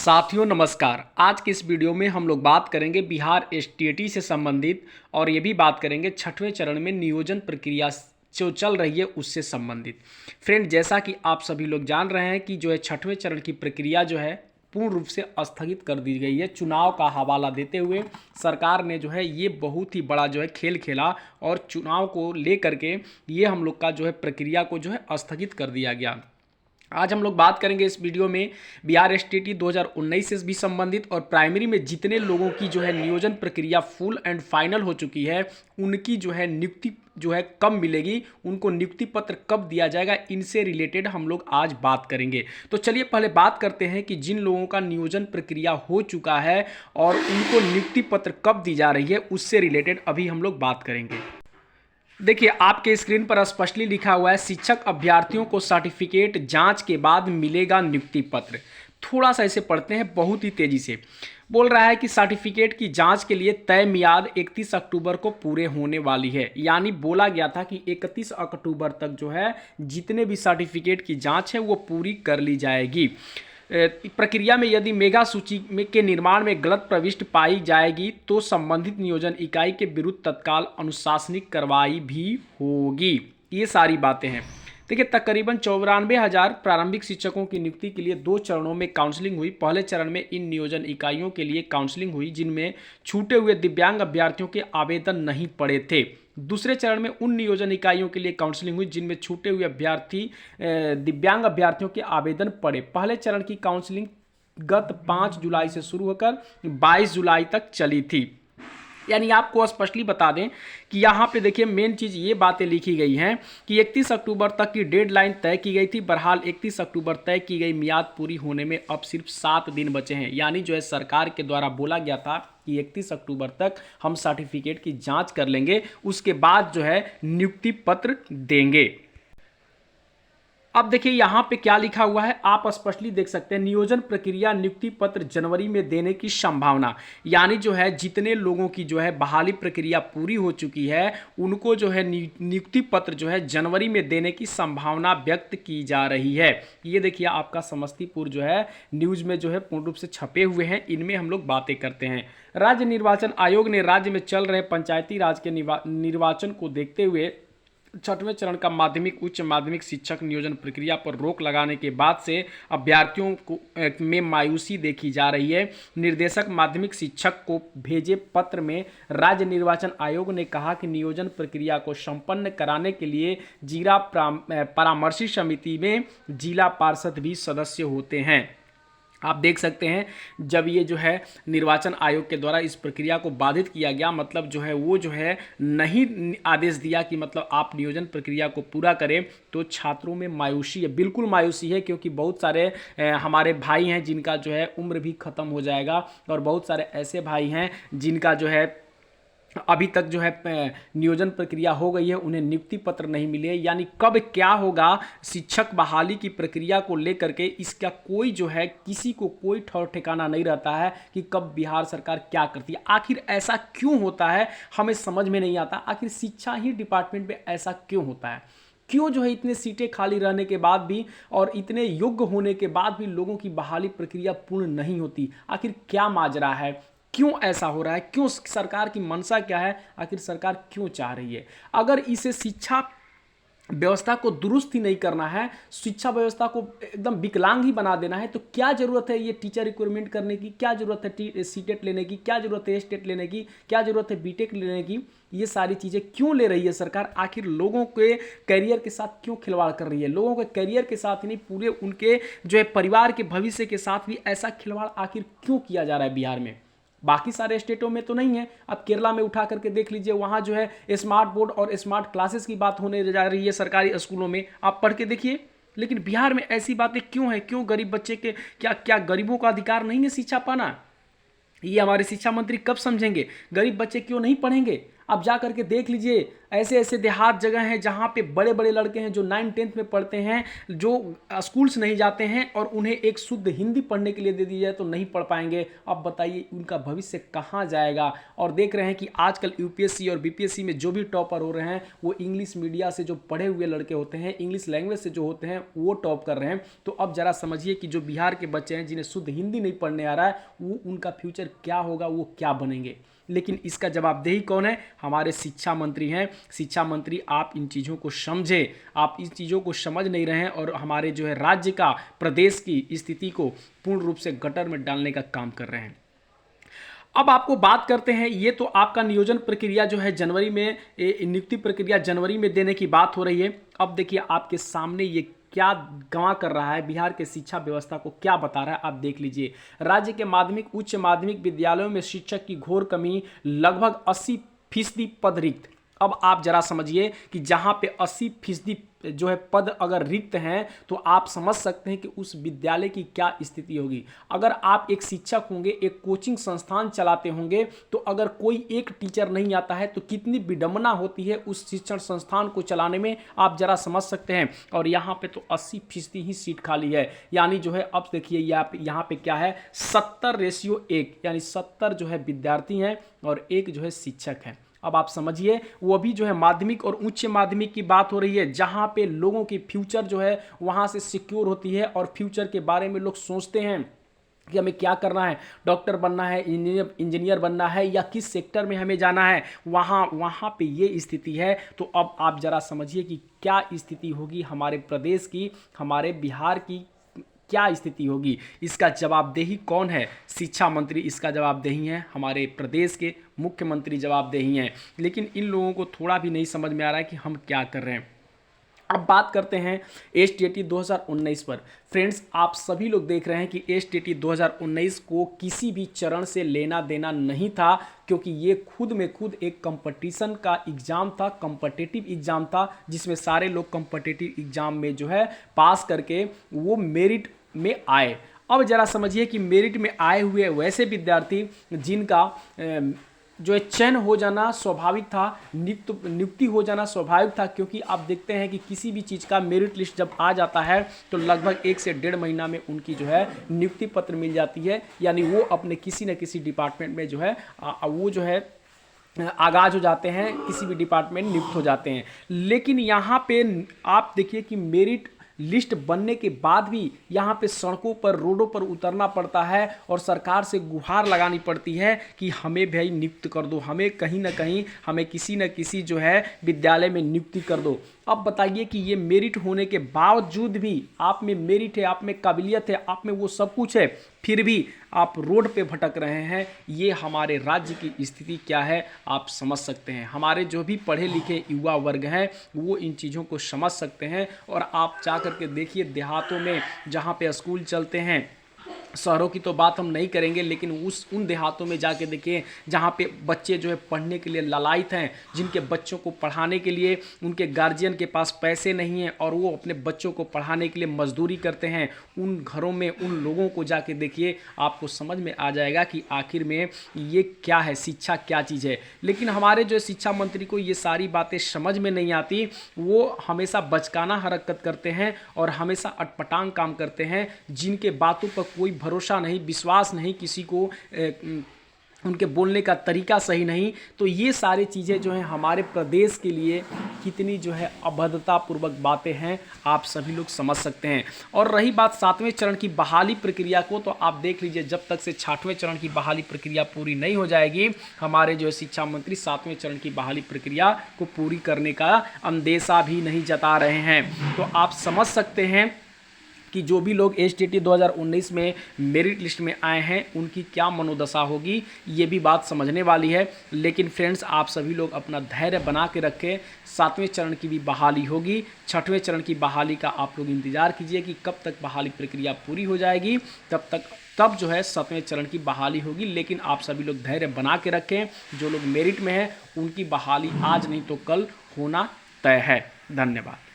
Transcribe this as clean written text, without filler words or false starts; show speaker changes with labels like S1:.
S1: साथियों नमस्कार। आज के इस वीडियो में हम लोग बात करेंगे बिहार एसटीईटी से संबंधित और ये भी बात करेंगे छठवें चरण में नियोजन प्रक्रिया जो चल रही है उससे संबंधित। फ्रेंड, जैसा कि आप सभी लोग जान रहे हैं कि जो है छठवें चरण की प्रक्रिया जो है पूर्ण रूप से स्थगित कर दी गई है। चुनाव का हवाला देते हुए सरकार ने जो है ये बहुत ही बड़ा जो है खेल खेला और चुनाव को लेकर के ये हम लोग का जो है प्रक्रिया को जो है स्थगित कर दिया गया। आज हम लोग बात करेंगे इस वीडियो में बिहार एसटीईटी 2019 से भी संबंधित और प्राइमरी में जितने लोगों की जो है नियोजन प्रक्रिया फुल एंड फाइनल हो चुकी है उनकी जो है नियुक्ति जो है कब मिलेगी, उनको नियुक्ति पत्र कब दिया जाएगा, इनसे रिलेटेड हम लोग आज बात करेंगे। तो चलिए पहले बात करते हैं कि जिन लोगों का नियोजन प्रक्रिया हो चुका है और उनको नियुक्ति पत्र कब दी जा रही है उससे रिलेटेड अभी हम लोग बात करेंगे। देखिए आपके स्क्रीन पर स्पष्टली लिखा हुआ है शिक्षक अभ्यर्थियों को सर्टिफिकेट जांच के बाद मिलेगा नियुक्ति पत्र। थोड़ा सा इसे पढ़ते हैं बहुत ही तेजी से। बोल रहा है कि सर्टिफिकेट की जांच के लिए तय मियाद 31 अक्टूबर को पूरे होने वाली है। यानी बोला गया था कि 31 अक्टूबर तक जो है जितने भी सर्टिफिकेट की जांच है वो पूरी कर ली जाएगी। प्रक्रिया में यदि मेगा सूची के निर्माण में गलत प्रविष्टि पाई जाएगी तो संबंधित नियोजन इकाई के विरुद्ध तत्काल अनुशासनिक कार्रवाई भी होगी। ये सारी बातें हैं। देखिए तकरीबन 94,000 प्रारंभिक शिक्षकों की नियुक्ति के लिए 2 चरणों में काउंसलिंग हुई। पहले चरण में इन नियोजन इकाइयों के लिए काउंसलिंग हुई जिनमें छूटे हुए दिव्यांग अभ्यर्थियों के आवेदन नहीं पड़े थे। दूसरे चरण में उन नियोजन इकाइयों के लिए काउंसलिंग हुई जिनमें छूटे हुए दिव्यांग अभ्यर्थियों के आवेदन पड़े। पहले चरण की काउंसलिंग गत 5 जुलाई से शुरू होकर 22 जुलाई तक चली थी। यानी आपको स्पष्टली बता दें कि यहाँ पे देखिए मेन चीज़ ये बातें लिखी गई हैं कि 31 अक्टूबर तक की डेडलाइन तय की गई थी। बहरहाल 31 अक्टूबर तय की गई मियाद पूरी होने में अब सिर्फ 7 दिन बचे हैं। यानी जो है सरकार के द्वारा बोला गया था कि 31 अक्टूबर तक हम सर्टिफिकेट की जांच कर लेंगे, उसके बाद जो है नियुक्ति पत्र देंगे। अब देखिए यहाँ पे क्या लिखा हुआ है, आप स्पष्टली देख सकते हैं नियोजन प्रक्रिया नियुक्ति पत्र जनवरी में देने की संभावना। यानी जो है जितने लोगों की जो है बहाली प्रक्रिया पूरी हो चुकी है उनको जो है नियुक्ति पत्र जो है जनवरी में देने की संभावना व्यक्त की जा रही है। ये देखिए आपका समस्तीपुर जो है न्यूज में जो है पूर्ण रूप से छपे हुए हैं, इनमें हम लोग बातें करते हैं। राज्य निर्वाचन आयोग ने राज्य में चल रहे पंचायती राज के निर्वाचन को देखते हुए छठवें चरण का माध्यमिक उच्च माध्यमिक शिक्षक नियोजन प्रक्रिया पर रोक लगाने के बाद से अभ्यर्थियों को में मायूसी देखी जा रही है। निर्देशक माध्यमिक शिक्षक को भेजे पत्र में राज्य निर्वाचन आयोग ने कहा कि नियोजन प्रक्रिया को संपन्न कराने के लिए जिला परामर्शी समिति में जिला पार्षद भी सदस्य होते हैं। आप देख सकते हैं जब ये जो है निर्वाचन आयोग के द्वारा इस प्रक्रिया को बाधित किया गया, मतलब जो है वो जो है नहीं आदेश दिया कि मतलब आप नियोजन प्रक्रिया को पूरा करें, तो छात्रों में मायूसी है, बिल्कुल मायूसी है। क्योंकि बहुत सारे हमारे भाई हैं जिनका जो है उम्र भी ख़त्म हो जाएगा और बहुत सारे ऐसे भाई हैं जिनका जो है अभी तक जो है नियोजन प्रक्रिया हो गई है, उन्हें नियुक्ति पत्र नहीं मिले। यानी कब क्या होगा शिक्षक बहाली की प्रक्रिया को लेकर के इसका कोई जो है किसी को कोई ठौर ठिकाना नहीं रहता है कि कब बिहार सरकार क्या करती है। आखिर ऐसा क्यों होता है हमें समझ में नहीं आता। आखिर शिक्षा ही डिपार्टमेंट में ऐसा क्यों होता है? क्यों जो है इतने सीटें खाली रहने के बाद भी और इतने योग्य होने के बाद भी लोगों की बहाली प्रक्रिया पूर्ण नहीं होती? आखिर क्या माजरा है? क्यों ऐसा हो रहा है? क्यों सरकार की मंशा क्या है? आखिर सरकार क्यों चाह रही है? अगर इसे शिक्षा व्यवस्था को दुरुस्त ही नहीं करना है, शिक्षा व्यवस्था को एकदम विकलांग ही बना देना है, तो क्या जरूरत है ये टीचर रिक्रूटमेंट करने की? क्या जरूरत है सीटेट लेने की? क्या जरूरत है स्टेट लेने की? क्या जरूरत है बीटेक लेने की? ये सारी चीज़ें क्यों ले रही है सरकार? आखिर लोगों के करियर के साथ क्यों खिलवाड़ कर रही है? लोगों के करियर के साथ ही नहीं, पूरे उनके जो है परिवार के भविष्य के साथ भी ऐसा खिलवाड़ आखिर क्यों किया जा रहा है बिहार में? बाकी सारे स्टेटों में तो नहीं है। अब केरला में उठा करके देख लीजिए, वहाँ जो है स्मार्ट बोर्ड और स्मार्ट क्लासेस की बात होने जा रही है सरकारी स्कूलों में, आप पढ़ के देखिए। लेकिन बिहार में ऐसी बातें क्यों है? क्यों गरीब बच्चे के क्या गरीबों का अधिकार नहीं है शिक्षा पाना? ये हमारे शिक्षा मंत्री कब समझेंगे? गरीब बच्चे क्यों नहीं पढ़ेंगे? आप जा करके देख लीजिए, ऐसे ऐसे देहात जगह हैं जहाँ पे बड़े बड़े लड़के हैं जो 9th-10th में पढ़ते हैं, जो स्कूल्स नहीं जाते हैं, और उन्हें एक शुद्ध हिंदी पढ़ने के लिए दे दी जाए तो नहीं पढ़ पाएंगे। अब बताइए उनका भविष्य कहाँ जाएगा। और देख रहे हैं कि आजकल यूपीएससी और बीपीएससी में जो भी टॉपर हो रहे हैं वो इंग्लिश मीडिया से जो पढ़े हुए लड़के होते हैं, इंग्लिश लैंग्वेज से जो होते हैं वो टॉप कर रहे हैं। तो अब जरा समझिए कि जो बिहार के बच्चे हैं जिन्हें शुद्ध हिंदी नहीं पढ़ने आ रहा है, वो उनका फ्यूचर क्या होगा, वो क्या बनेंगे। लेकिन इसका जवाबदेही कौन है? हमारे शिक्षा मंत्री हैं। शिक्षा मंत्री, आप इन चीज़ों को समझें, आप इन चीज़ों को समझ नहीं रहे हैं और हमारे जो है राज्य का, प्रदेश की स्थिति को पूर्ण रूप से गटर में डालने का काम कर रहे हैं। अब आपको बात करते हैं, ये तो आपका नियोजन प्रक्रिया जो है जनवरी में, नियुक्ति प्रक्रिया जनवरी में देने की बात हो रही है। अब देखिए आपके सामने ये क्या गवाह कर रहा है, बिहार के शिक्षा व्यवस्था को क्या बता रहा है, आप देख लीजिए। राज्य के माध्यमिक उच्च माध्यमिक विद्यालयों में शिक्षक की घोर कमी, लगभग 80% पद रिक्त। अब आप जरा समझिए कि जहाँ पे 80% जो है पद अगर रिक्त हैं तो आप समझ सकते हैं कि उस विद्यालय की क्या स्थिति होगी। अगर आप एक शिक्षक होंगे, एक कोचिंग संस्थान चलाते होंगे, तो अगर कोई एक टीचर नहीं आता है तो कितनी विडंबना होती है उस शिक्षण संस्थान को चलाने में, आप जरा समझ सकते हैं। और यहाँ पे तो 80% ही सीट खाली है, यानी जो है अब देखिए यहाँ पे क्या है, 70:1, यानी 70 जो है विद्यार्थी हैं और 1 जो है शिक्षक है। अब आप समझिए, वो भी जो है माध्यमिक और उच्च माध्यमिक की बात हो रही है, जहाँ पे लोगों की फ्यूचर जो है वहाँ से सिक्योर होती है और फ्यूचर के बारे में लोग सोचते हैं कि हमें क्या करना है, डॉक्टर बनना है, इंजीनियर बनना है, या किस सेक्टर में हमें जाना है, वहाँ पे ये स्थिति है। तो अब आप ज़रा समझिए कि क्या स्थिति होगी हमारे प्रदेश की, हमारे बिहार की क्या स्थिति होगी। इसका जवाबदेही कौन है? शिक्षा मंत्री इसका जवाबदेही है, हमारे प्रदेश के मुख्यमंत्री जवाबदेही हैं। लेकिन इन लोगों को थोड़ा भी नहीं समझ में आ रहा है कि हम क्या कर रहे हैं। अब बात करते हैं एसटीईटी 2019 पर। फ्रेंड्स, आप सभी लोग देख रहे हैं कि एसटीईटी 2019 को किसी भी चरण से लेना देना नहीं था, क्योंकि ये खुद में खुद एक कंपटीशन का एग्ज़ाम था, कॉम्पिटिटिव एग्ज़ाम था, जिसमें सारे लोग कॉम्पिटिटिव एग्ज़ाम में जो है पास करके वो मेरिट में आए। अब ज़रा समझिए कि मेरिट में आए हुए वैसे विद्यार्थी जिनका जो है चयन हो जाना स्वाभाविक था, नियुक्ति हो जाना स्वाभाविक था, क्योंकि आप देखते हैं कि किसी भी चीज़ का मेरिट लिस्ट जब आ जाता है तो लगभग 1 से 1.5 महीना में उनकी जो है नियुक्ति पत्र मिल जाती है, यानी वो अपने किसी न किसी डिपार्टमेंट में जो है वो जो है आगाज हो जाते हैं, किसी भी डिपार्टमेंट नियुक्त हो जाते हैं। लेकिन यहाँ पे आप देखिए कि मेरिट लिस्ट बनने के बाद भी यहाँ पे सड़कों पर, रोडों पर उतरना पड़ता है और सरकार से गुहार लगानी पड़ती है कि हमें भाई नियुक्त कर दो, हमें कहीं ना कहीं, हमें किसी न किसी जो है विद्यालय में नियुक्ति कर दो। अब बताइए कि ये मेरिट होने के बावजूद भी, आप में मेरिट है, आप में काबिलियत है, आप में वो सब कुछ है, फिर भी आप रोड पे भटक रहे हैं। ये हमारे राज्य की स्थिति क्या है आप समझ सकते हैं। हमारे जो भी पढ़े लिखे युवा वर्ग हैं वो इन चीज़ों को समझ सकते हैं। और आप जा करके देखिए देहातों में जहाँ पे स्कूल चलते हैं, शहरों की तो बात हम नहीं करेंगे, लेकिन उन देहातों में जाके देखिए जहाँ पे बच्चे जो है पढ़ने के लिए लालायित हैं, जिनके बच्चों को पढ़ाने के लिए उनके गार्जियन के पास पैसे नहीं हैं और वो अपने बच्चों को पढ़ाने के लिए मजदूरी करते हैं, उन घरों में उन लोगों को जाके देखिए, आपको समझ में आ जाएगा कि आखिर में ये क्या है, शिक्षा क्या चीज़ है। लेकिन हमारे जो शिक्षा मंत्री को ये सारी बातें समझ में नहीं आती, वो हमेशा बचकाना हरकत करते हैं और हमेशा अटपटांग काम करते हैं, जिनके बातों पर कोई भरोसा नहीं, विश्वास नहीं, किसी को उनके बोलने का तरीका सही नहीं। तो ये सारी चीज़ें जो हैं हमारे प्रदेश के लिए कितनी जो है अभद्रतापूर्वक बातें हैं, आप सभी लोग समझ सकते हैं। और रही बात 7वें चरण की बहाली प्रक्रिया को, तो आप देख लीजिए जब तक से 6वें चरण की बहाली प्रक्रिया पूरी नहीं हो जाएगी, हमारे जो है शिक्षा मंत्री 7वें चरण की बहाली प्रक्रिया को पूरी करने का अंदेशा भी नहीं जता रहे हैं। तो आप समझ सकते हैं कि जो भी लोग एसटीईटी 2019 में मेरिट लिस्ट में आए हैं उनकी क्या मनोदशा होगी, ये भी बात समझने वाली है। लेकिन फ्रेंड्स, आप सभी लोग अपना धैर्य बना के रखें, 7वें चरण की भी बहाली होगी, 6वें चरण की बहाली का आप लोग इंतजार कीजिए कि कब तक बहाली प्रक्रिया पूरी हो जाएगी, तब जो है 7वें चरण की बहाली होगी। लेकिन आप सभी लोग धैर्य बना के रखें, जो लोग मेरिट में हैं उनकी बहाली आज नहीं तो कल होना तय है। धन्यवाद।